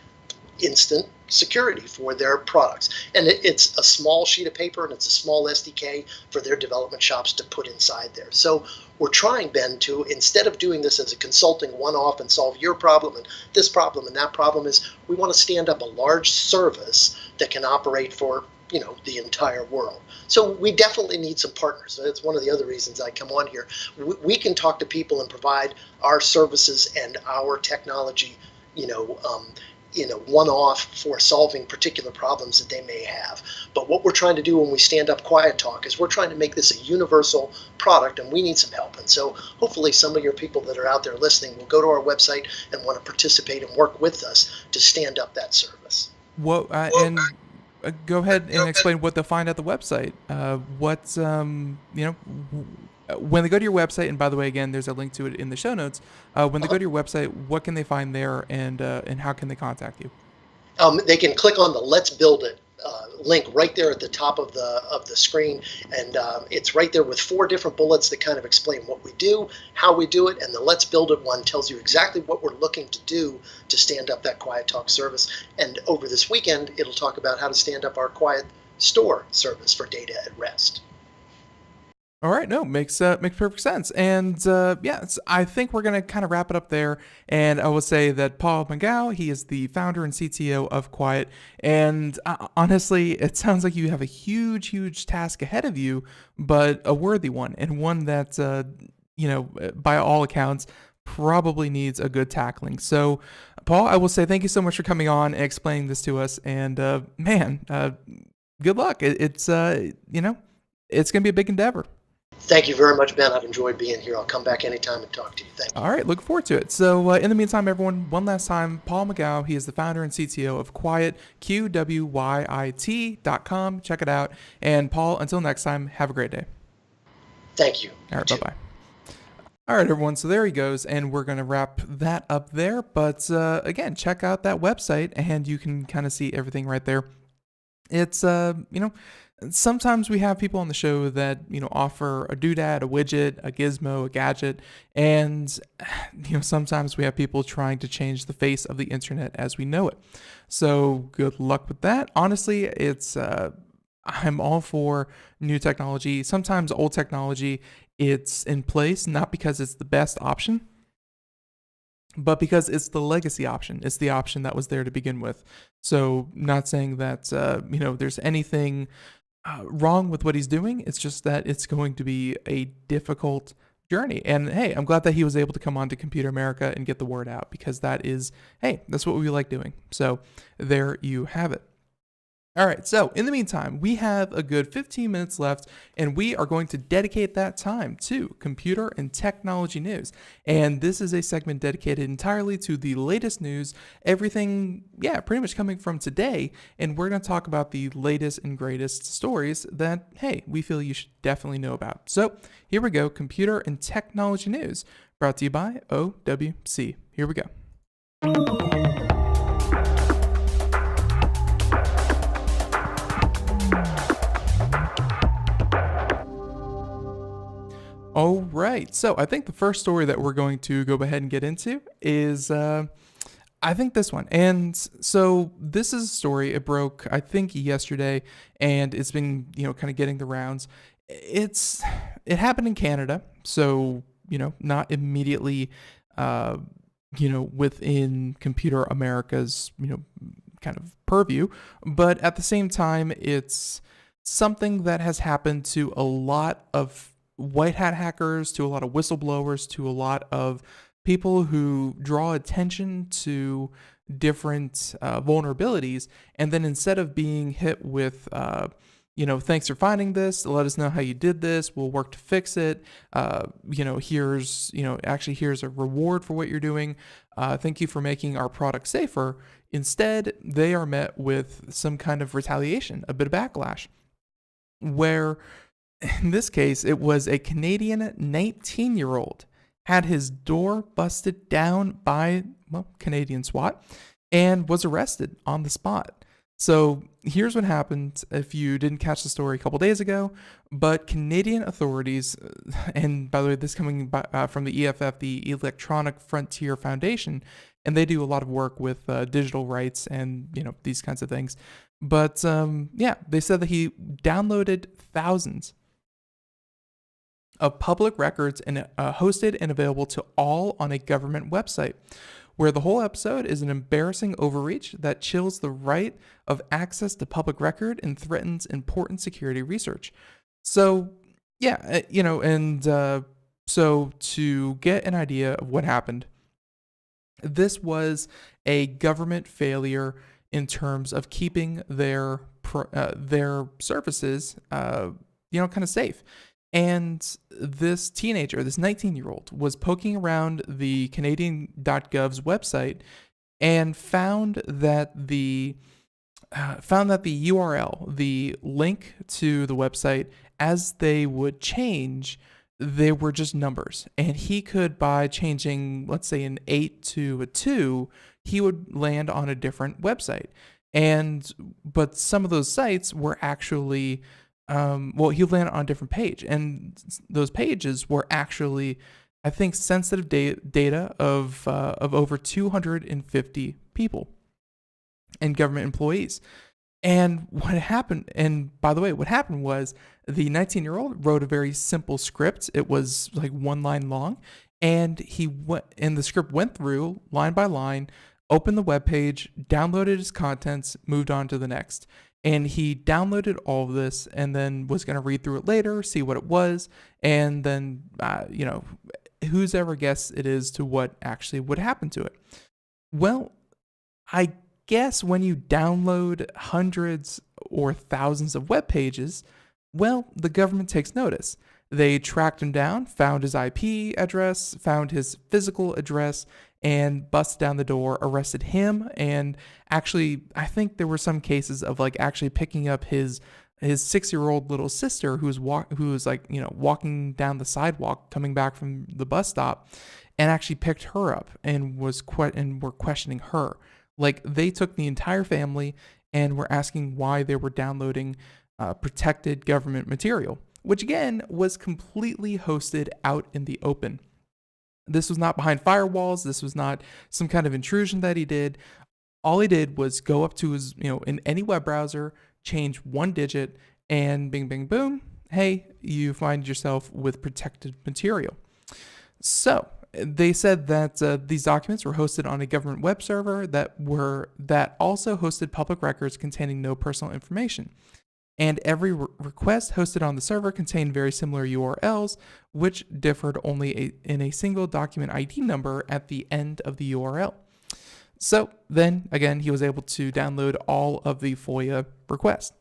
instant security for their products. And it's a small sheet of paper, and it's a small SDK for their development shops to put inside there. So we're trying, Ben, to, instead of doing this as a consulting one-off and solve your problem and this problem and that problem, is we want to stand up a large service that can operate for the entire world. So we definitely need some partners. That's one of the other reasons I come on here. We can talk to people and provide our services and our technology, one-off for solving particular problems that they may have. But what we're trying to do when we stand up QwyitTalk is we're trying to make this a universal product, and we need some help. And so hopefully some of your people that are out there listening will go to our website and want to participate and work with us to stand up that service. Go ahead and explain what they'll find at the website. When they go to your website, and by the way, again, there's a link to it in the show notes. When they go to your website, what can they find there, and how can they contact you? They can click on the Let's Build It link right there at the top of the screen, and it's right there with 4 different bullets that kind of explain what we do, how we do it, and the Let's Build It one tells you exactly what we're looking to do to stand up that QwyitTalk service. And over this weekend, it'll talk about how to stand up our Quiet Store service for data at rest. All right, no, makes perfect sense. And I think we're going to kind of wrap it up there. And I will say that Paul McGough, he is the founder and CTO of Qwyit. And honestly, it sounds like you have a huge, huge task ahead of you, but a worthy one, and one that, by all accounts, probably needs a good tackling. So, Paul, I will say thank you so much for coming on and explaining this to us. And good luck. It's going to be a big endeavor. Thank you very much, Ben. I've enjoyed being here. I'll come back anytime and talk to you. Thank you. All right, look forward to it. So in the meantime, everyone, one last time, Paul McGough, he is the founder and CTO of Qwyit, Qwyit.com. Check it out. And Paul, until next time, have a great day. Thank you. All right, bye-bye. All right, everyone, so there he goes, and we're going to wrap that up there. But again, check out that website, and you can kind of see everything right there. It's, sometimes we have people on the show that, offer a doodad, a widget, a gizmo, a gadget, and, sometimes we have people trying to change the face of the internet as we know it. So good luck with that. Honestly, I'm all for new technology. Sometimes old technology, it's in place, not because it's the best option, but because it's the legacy option. It's the option that was there to begin with. So not saying that, there's anything wrong with what he's doing. It's just that it's going to be a difficult journey. And hey, I'm glad that he was able to come on to Computer America and get the word out, because that's what we like doing. So there you have it. All right, so in the meantime, we have a good 15 minutes left, and we are going to dedicate that time to computer and technology news. And this is a segment dedicated entirely to the latest news, everything, pretty much coming from today. And we're going to talk about the latest and greatest stories that, hey, we feel you should definitely know about. So here we go, computer and technology news, brought to you by OWC. Here we go. All right. right. So I think the first story that we're going to go ahead and get into is, I think this one. And so this is a story. It broke, I think, yesterday, and it's been, kind of getting the rounds. It happened in Canada. So, not immediately, within Computer America's, kind of purview, but at the same time, it's something that has happened to a lot of white hat hackers, to a lot of whistleblowers, to a lot of people who draw attention to different vulnerabilities. And then instead of being hit with, thanks for finding this, let us know how you did this, we'll work to fix it. Here's a reward for what you're doing. Thank you for making our product safer. Instead, they are met with some kind of retaliation, a bit of backlash, where in this case, it was a Canadian 19-year-old had his door busted down by, Canadian SWAT and was arrested on the spot. So here's what happened if you didn't catch the story a couple days ago, but Canadian authorities, and by the way, this coming from the EFF, the Electronic Frontier Foundation, and they do a lot of work with digital rights and, these kinds of things. But they said that he downloaded thousands of public records and hosted and available to all on a government website, where the whole episode is an embarrassing overreach that chills the right of access to public record and threatens important security research. So, so to get an idea of what happened, this was a government failure in terms of keeping their services, kind of safe. And this teenager, this 19-year-old, was poking around the Canadian.gov's website and found that the URL, the link to the website, as they would change, they were just numbers. And he could, by changing, let's say, an 8 to a 2, he would land on a different website. But some of those sites were actually... he landed on a different page, and those pages were actually, I think, sensitive data of over 250 people and government employees. And what happened was the 19-year-old wrote a very simple script. It was like one line long, and the script went through line by line, opened the web page, downloaded his contents, moved on to the next. And he downloaded all of this and then was going to read through it later, see what it was, and then, whose ever guess it is to what actually would happen to it. Well, I guess when you download hundreds or thousands of web pages, the government takes notice. They tracked him down, found his IP address, found his physical address, and busted down the door, arrested him, and actually, I think there were some cases of actually picking up his 6-year-old little sister who was walking down the sidewalk coming back from the bus stop, and actually picked her up and were questioning her. They took the entire family and were asking why they were downloading protected government material, which again was completely hosted out in the open. This was not behind firewalls. This was not some kind of intrusion that he did. All he did was go up to his, in any web browser, change one digit, and bing, bing, boom, hey, you find yourself with protected material. So they said that these documents were hosted on a government web server that also hosted public records containing no personal information. And every request hosted on the server contained very similar URLs, which differed only in a single document ID number at the end of the URL. So then, again, he was able to download all of the FOIA requests.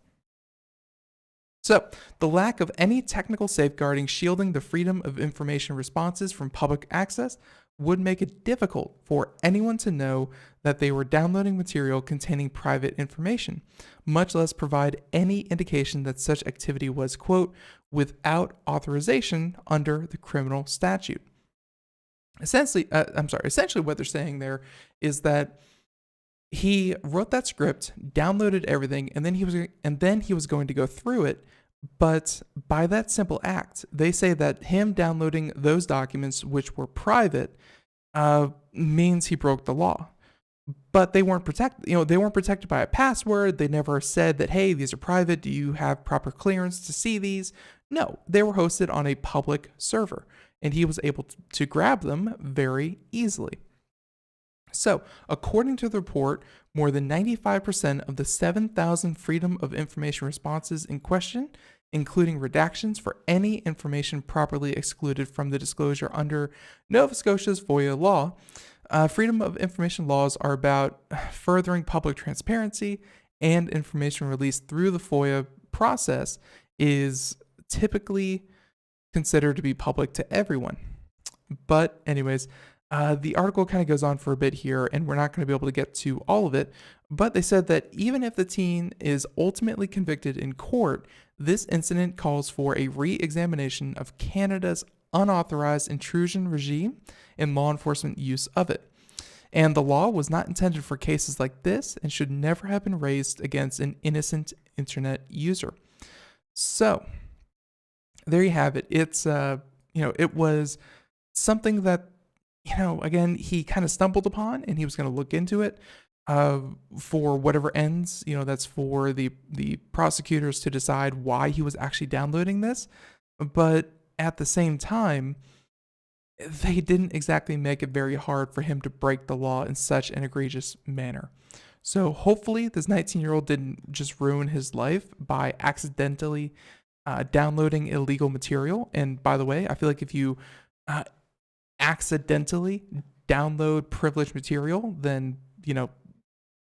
So, the lack of any technical safeguarding shielding the freedom of information responses from public access would make it difficult for anyone to know that they were downloading material containing private information, much less provide any indication that such activity was, quote, without authorization under the criminal statute. Essentially what they're saying there is that he wrote that script, downloaded everything, and then he was going to go through it But by that simple act, they say that him downloading those documents, which were private, means he broke the law. But they weren't protected. They weren't protected by a password. They never said that, hey, these are private. Do you have proper clearance to see these? No, they were hosted on a public server, and he was able to grab them very easily. So, according to the report, more than 95% of the 7,000 Freedom of Information responses in question, including redactions for any information properly excluded from the disclosure under Nova Scotia's FOIA law. Freedom of Information laws are about furthering public transparency, and information released through the FOIA process is typically considered to be public to everyone. But anyways, the article kind of goes on for a bit here, and we're not going to be able to get to all of it, but they said that even if the teen is ultimately convicted in court, this incident calls for a re-examination of Canada's unauthorized intrusion regime and law enforcement use of it. And the law was not intended for cases like this and should never have been raised against an innocent internet user. So, there you have it. It's, it was something that, again, he kind of stumbled upon, and he was going to look into it for whatever ends, that's for the prosecutors to decide why he was actually downloading this. But at the same time, they didn't exactly make it very hard for him to break the law in such an egregious manner. So hopefully this 19-year-old didn't just ruin his life by accidentally downloading illegal material. And by the way, I feel like if you accidentally download privileged material, then,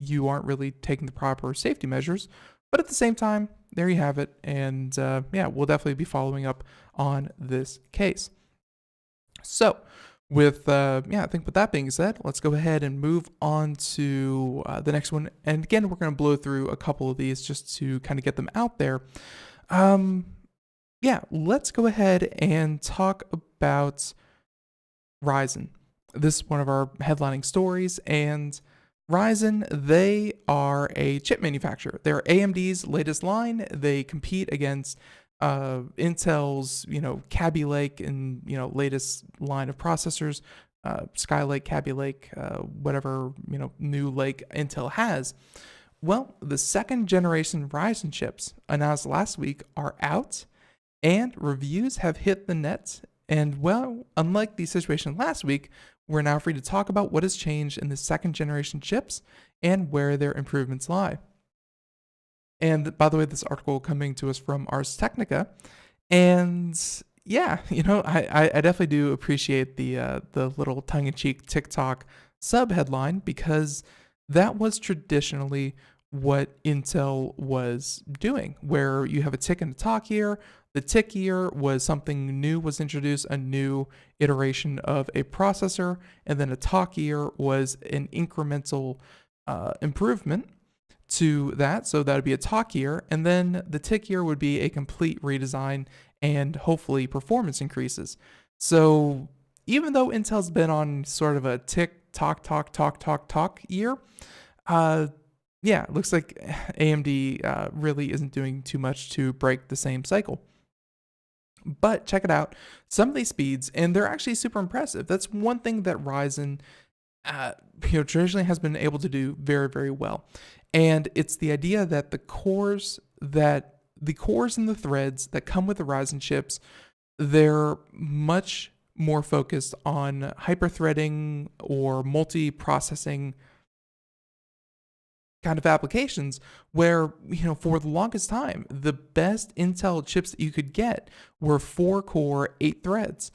you aren't really taking the proper safety measures. But at the same time, there you have it. And we'll definitely be following up on this case. So with, I think with that being said, let's go ahead and move on to the next one. And again, we're going to blow through a couple of these just to kind of get them out there. Let's go ahead and talk about Ryzen. This is one of our headlining stories, and Ryzen, they are a chip manufacturer. They're AMD's latest line. They compete against Intel's, Kaby Lake and, latest line of processors, Skylake, Kaby Lake, whatever, new Lake Intel has. Well, the second generation Ryzen chips announced last week are out, and reviews have hit the net. And well, unlike the situation last week, we're now free to talk about what has changed in the second generation chips and where their improvements lie. And by the way, this article coming to us from Ars Technica. And I definitely do appreciate the little tongue-in-cheek TikTok sub-headline, because that was traditionally what Intel was doing, where you have a tick and a talk year. The tick year was something new was introduced, a new iteration of a processor, and then a talk year was an incremental improvement to that. So that would be a talk year, and then the tick year would be a complete redesign and hopefully performance increases. So even though Intel's been on sort of a tick, talk year, it looks like AMD really isn't doing too much to break the same cycle. But check it out, some of these speeds, and they're actually super impressive. That's one thing that Ryzen traditionally has been able to do very, very well. And it's the idea that the cores and the threads that come with the Ryzen chips, they're much more focused on hyper-threading or multi-processing kind of applications, where, for the longest time, the best Intel chips that you could get were 4-core, 8 threads,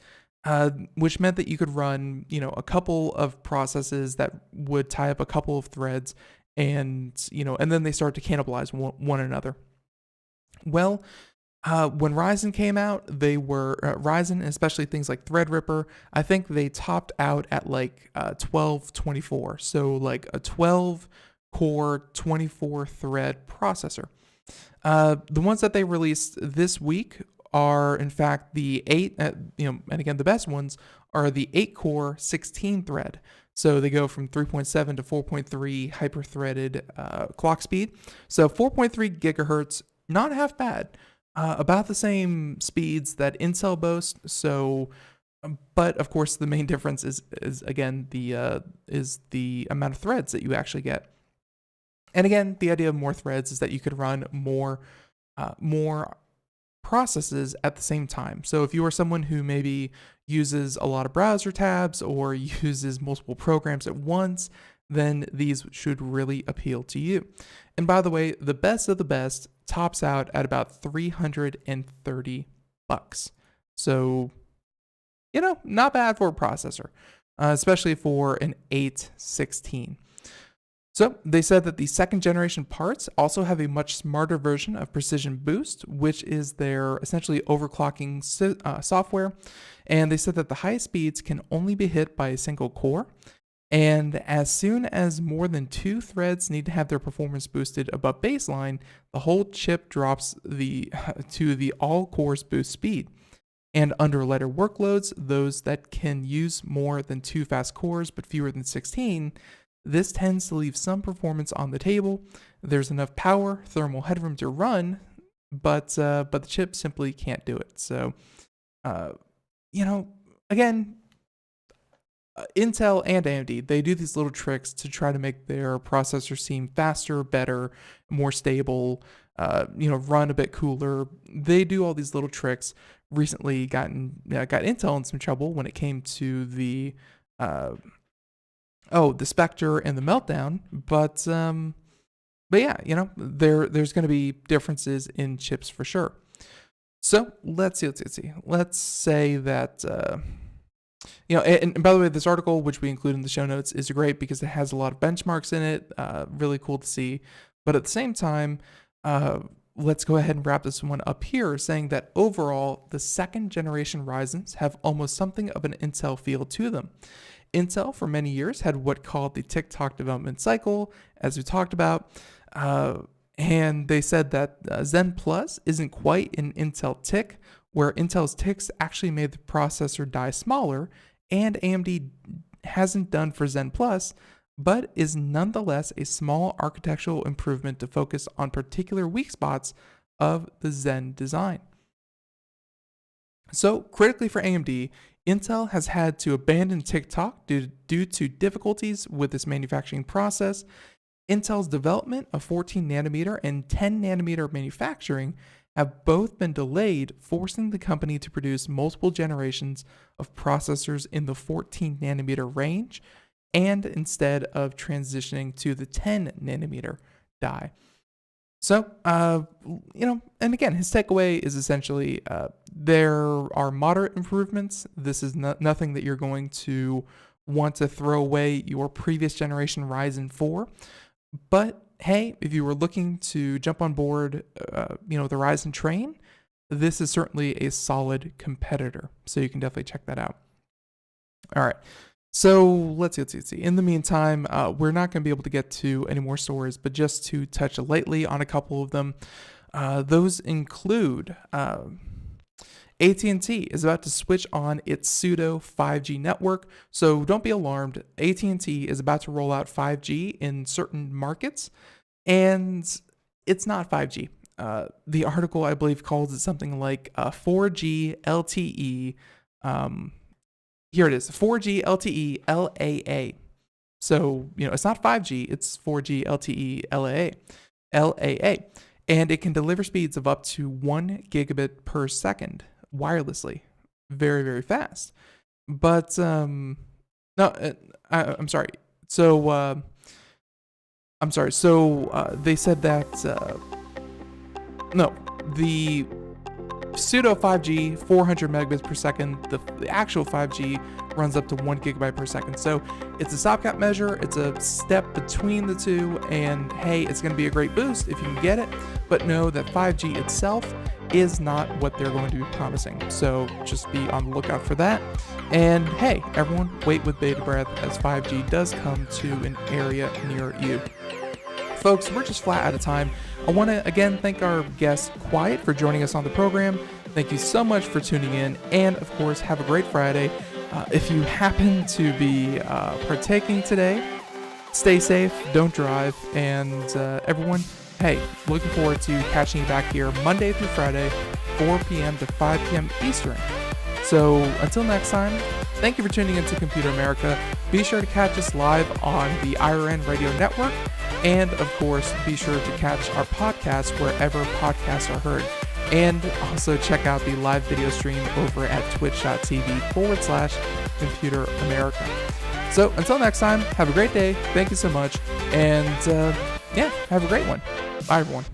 which meant that you could run, a couple of processes that would tie up a couple of threads, and then they start to cannibalize one another. Well, when Ryzen came out, they were, Ryzen, especially things like Threadripper, I think they topped out at like 1224. So like a 12-core, 24-thread processor. The ones that they released this week are, in fact, the 8, and again, the best ones are the 8-core, 16-thread. So they go from 3.7 to 4.3 hyper-threaded clock speed. So 4.3 gigahertz, not half bad. about the same speeds that Intel boasts. So, but of course, the main difference is again the amount of threads that you actually get. And again, the idea of more threads is that you could run more processes at the same time. So if you are someone who maybe uses a lot of browser tabs or uses multiple programs at once, then these should really appeal to you. And by the way, the best of the best tops out at about $330. So, not bad for a processor, especially for an 816. So they said that the second generation parts also have a much smarter version of Precision Boost, which is their essentially overclocking software. And they said that the highest speeds can only be hit by a single core. And as soon as more than 2 threads need to have their performance boosted above baseline, the whole chip drops to the all cores boost speed. And under lighter workloads, those that can use more than 2 fast cores but fewer than 16, this tends to leave some performance on the table. There's enough power, thermal headroom to run, but the chip simply can't do it. So, again, Intel and AMD, they do these little tricks to try to make their processor seem faster, better, more stable, run a bit cooler. They do all these little tricks. Recently got Intel in some trouble when it came to the Spectre and the Meltdown. But yeah, there's going to be differences in chips for sure. So let's see. Let's say that, and by the way, this article, which we include in the show notes, is great because it has a lot of benchmarks in it. Really cool to see. But at the same time, let's go ahead and wrap this one up here, saying that overall, the second generation Ryzens have almost something of an Intel feel to them. Intel, for many years, had what called the TikTok development cycle, as we talked about. And they said that Zen Plus isn't quite an Intel tick, where Intel's ticks actually made the processor die smaller, and AMD hasn't done for Zen Plus, but is nonetheless a small architectural improvement to focus on particular weak spots of the Zen design. So, critically for AMD, Intel has had to abandon TikTok due to difficulties with its manufacturing process. Intel's development of 14 nanometer and 10 nanometer manufacturing have both been delayed, forcing the company to produce multiple generations of processors in the 14 nanometer range, and instead of transitioning to the 10 nanometer die. So, and again, his takeaway is essentially there are moderate improvements. This is nothing that you're going to want to throw away your previous generation Ryzen for. But hey, if you were looking to jump on board, the Ryzen train, this is certainly a solid competitor. So you can definitely check that out. All right. So let's see. In the meantime, we're not going to be able to get to any more stories, but just to touch lightly on a couple of them. Those include AT&T is about to switch on its pseudo 5G network. So don't be alarmed. AT&T is about to roll out 5G in certain markets, and it's not 5G. The article, I believe, calls it something like 4G LTE. Here it is, 4G LTE LAA. So, it's not 5G, it's 4G LTE LAA. And it can deliver speeds of up to 1 gigabit per second wirelessly. Very, very fast. But, I'm sorry. So, they said that, the pseudo 5G, 400 megabits per second. The actual 5G runs up to 1 gigabyte per second. So it's a stopgap measure. It's a step between the two. And hey, it's going to be a great boost if you can get it. But know that 5G itself is not what they're going to be promising. So just be on the lookout for that. And hey, everyone, wait with bated breath as 5G does come to an area near you. Folks, we're just flat out of time. I want to again thank our guest Qwyit for joining us on the program. Thank you so much for tuning in, and of course, have a great Friday. If you happen to be partaking today, stay safe, don't drive, and everyone, hey, looking forward to catching you back here Monday through Friday, 4 p.m. to 5 p.m. Eastern. So until next time, thank you for tuning into Computer America. Be sure to catch us live on the IRN Radio Network. And of course, be sure to catch our podcast wherever podcasts are heard. And also check out the live video stream over at twitch.tv/Computer America. So until next time, have a great day. Thank you so much. And have a great one. Bye, everyone.